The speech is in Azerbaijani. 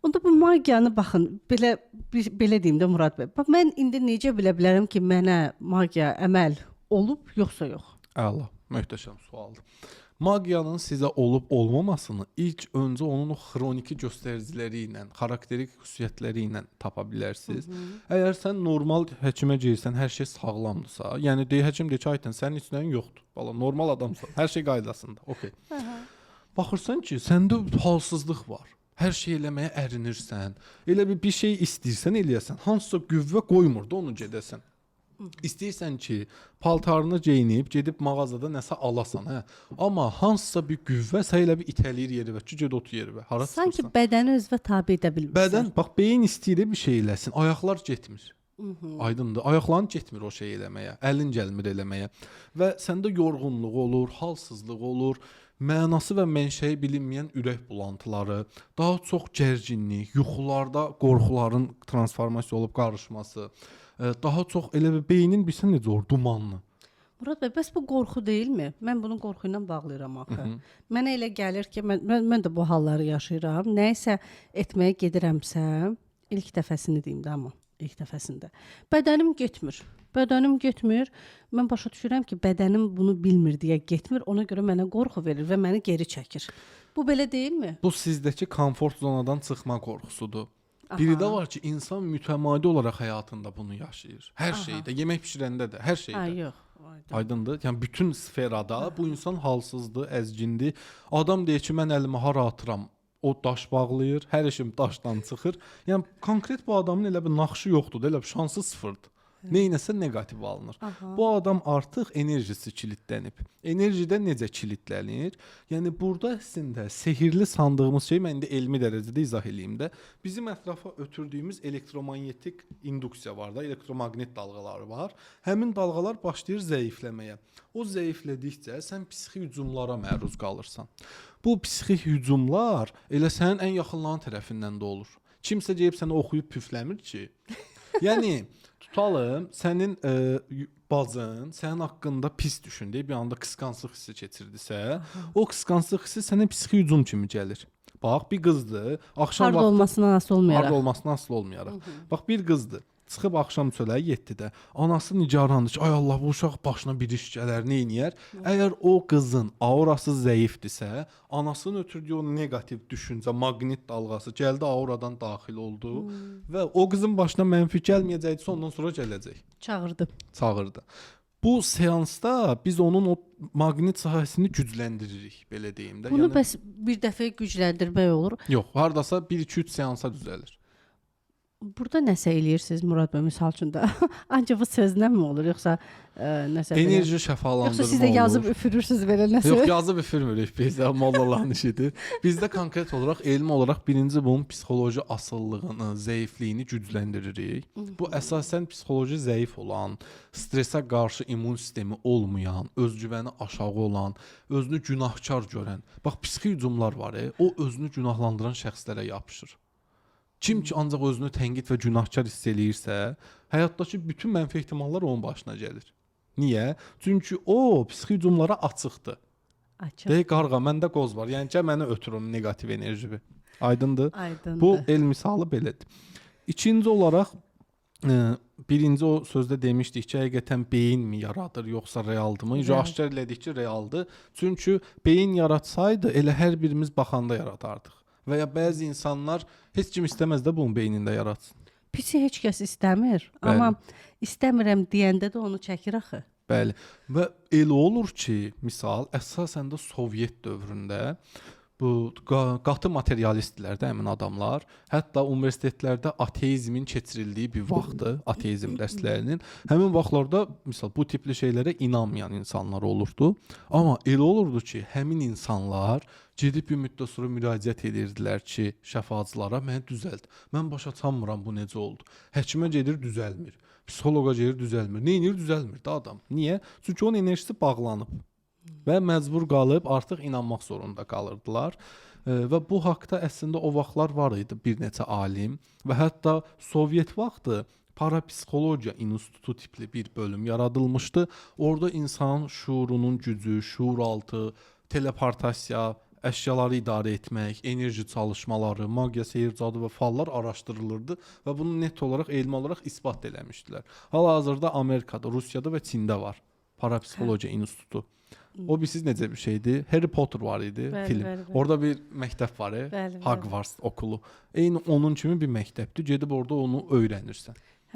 Onda bu magiyanı baxın, belə deyim də Murad bəy. Bax mən indi necə bilə bilərəm ki, mənə magiya əməl olub yoxsa yox? Əla, möhtəşəm sualdır. Magiyanın sizə olub olmamasını ilk öncə onun o xroniki göstəriciləri ilə, xarakterik xüsusiyyətləri ilə tapa bilərsiniz. Əgər sən normal həkimə girsən, hər şey sağlamdırsa, yəni həkim deyir ki, Aytən, sənin heç nəyin yoxdur. Bala, normal adamsan, hər şey qaydasında. Okay. Baxırsan ki, səndə halsızlıq var. Hər şey eləməyə ərinirsən. Elə bir şey istəyirsən eləyəsən, hansısa qüvvə qoymur da onu gedəsən. İstəyirsən ki, paltarını geyinib, gedib mağazada nəsə alasan, hə? Amma hansısa bir qüvvə sən elə bir itələyir yerə ki, ged otur yerə. Hara çıxırsan? Sanki bədəni özünə tabe edə bilmirsən. Bədən, bax beyin istəyir bir şey eləsin, ayaqlar getmir. Aydındır. Ayaqların getmir o şey eləməyə, əlin gəlmir eləməyə. Və səndə yorğunluq olur, halsızlıq olur, mənası və mənşəyi bilinməyən ürək bulantıları, daha çox gərginlik, yuxularda qorxuların transformasiya olub qarışması, daha çox elə bir beynin bilsən necə olur, dumanlı. Murad bəy, bəs bu qorxu deyilmi? Mən bunu qorxu ilə bağlayıram axı. Mənə elə gəlir ki, mən də bu halları yaşayıram. Nəyisə etməyə gedirəmsə, ilk dəfəsini deyim də amma, ilk dəfəsində. Bədənim getmir. Bədənim getmir. Mən başa düşürəm ki, bədənim bunu bilmir deyə getmir. Ona görə mənə qorxu verir və məni geri çəkir. Bu belə deyilmi? Bu sizdəki komfort zonadan çıxma qorxusudur. Biri də var ki, insan mütəmadi olaraq həyatında bunu yaşayır. Hər şeydə, yemək bişirəndə də, hər şeydə. Yox. Aydındır. Yəni bütün sferada bu insan halsızdır, əzgindir. Adam deyir ki, mən əlimi hara atıram, o daş bağlayır, hər işim daşdan çıxır. Yəni konkret bu adamın elə bir naxşı yoxdur, elə bir şansı sıfırdır. Neynəsə neqativ alınır. Bu adam artıq enerjisi kilitlənib. Enerjidə necə kilitlənir? Yəni burada əslində sehirli sandığımız şey, mən indi elmi dərəcədə izah eləyim də, bizim ətrafa ötürdüyümüz elektromanyetik induksiya var da, elektromaqnet dalğaları var. Həmin dalğalar başlayır zəifləməyə. O zəiflədikcə sən psixi hücumlara məruz qalırsan. Bu psixi hücumlar elə sənin ən yaxınların tərəfindən də olur. Kimsə gəlib səni oxuyub püfləmir ki. Yəni tutalım, sənin bacın sənin haqqında pis düşündü, bir anda qısqanclıq hissi keçirdisə, o qısqanclıq hissi sənə psixi hücum kimi gəlir. Bax, bir qızdır, axşam vaxtı olmasından asılı olmayaraq. Harda olmasından asılı olmayaraq. Bax, bir qızdır. Çıxıb axşam çölə 7-də. Anası nigarandır ki, ay Allah, bu uşaq başına bir iş gələr, nə edir? Əgər o qızın aurası zəifdirsə, anasının ötürdüyü o neqativ düşüncə, maqnit dalğası gəldi, auradan daxil oldu və o qızın başına mənfi gəlməyəcəksə, ondan sonra gələcək. Çağırdı. Bu seansda biz onun o maqnit sahəsini gücləndiririk, belə deyim də. Bunu bəs bir dəfə gücləndirmək olur? Yox, hardasa 1-2-3 seansa düzəlir. Burada nəsə eləyirsiniz Murad bəy, misal üçün də? Ancaq bu sözlə mi olur, yoxsa nəsə enerji şəfalandırma olur? Yoxsa siz də yazıb üfürürsünüz belə nəsə? Yox, yazıb üfürmürük biz də, mollaların işidir. Bizdə konkret olaraq, elmi olaraq birinci bunun psixoloji asıllığını, zəifliyini gücləndiririk. Bu əsasən psixoloji zəif olan, stressə qarşı immun sistemi olmayan, özgüvəni aşağı olan, özünü günahkar görən, bax psixi hücumlar var, o özünü günahlandıran şəxslərə yapışır. Kim ki ancaq özünü tənqid və günahkar hiss eləyirsə, həyatdakı bütün mənfi ehtimallar onun başına gəlir. Niyə? Çünki o psixi hücumlara açıqdır. Deyək, qarğa, məndə qoz var. Yəni, mənə ötürün negativ enerjimi. Aydındır? Aydındır. Bu el misalı belədir. İkinci olaraq, birinci o sözdə demişdik ki, həqiqətən beyin mi yaradır, yoxsa realdırmı? Aşkar elədik ki, realdır. Çünki beyin yaratsaydı, elə hər birimiz baxanda yaradardıq. Və ya bəzi insanlar heç kim istəməz də bunun beynində yaratsın. Pisi heç kəs istəmir, amma istəmirəm deyəndə də onu çəkir axı. Bəli. Və elə olur ki, misal, əsasən də Sovet dövründə bu qatı materialistlər də həmin adamlar, hətta universitetlərdə ateizmin keçirildiyi bir vaxtdır, ateizm dərslərinin. Həmin vaxtlarda misal bu tipli şeylərə inanmayan insanlar olurdu. Amma elə olurdu ki, həmin insanlar gedib bir müddət sonra müraciət edirdilər ki, şəfaçılara məni düzəlt. Mən başa düşmürəm bu necə oldu. Həkimə gedir düzəlmir. Psixoloqa gedir düzəlmir. Nə edir düzəlmir də adam. Niyə? Çünki onun enerjisi bağlanıb və məcbur qalıb artıq inanmaq zorunda qalırdılar. Və bu haqda əslində o vaxtlar var idi bir neçə alim və hətta Sovet vaxtı parapsixologiya institutu tipli bir bölüm yaradılmışdı. Orada insan şuurunun gücü, şuuraltı, teleportasiya əşyaları idarə etmək, enerji çalışmaları, magiya, sehir, cadı və fallar araşdırılırdı və bunu net olaraq elmi olaraq isbat eləmişdilər. Hal-hazırda Amerikada, Rusiyada və Çində var Parapsixologiya institutu. O bilirsiz necə bir şeydir? Harry Potter var idi, Bəli, film. bəli, bəli. Orada bir məktəb var, Bəli, bəli. Hogwarts okulu. Eyni onun kimi bir məktəbdir. Gedib orada onu öyrənirsən.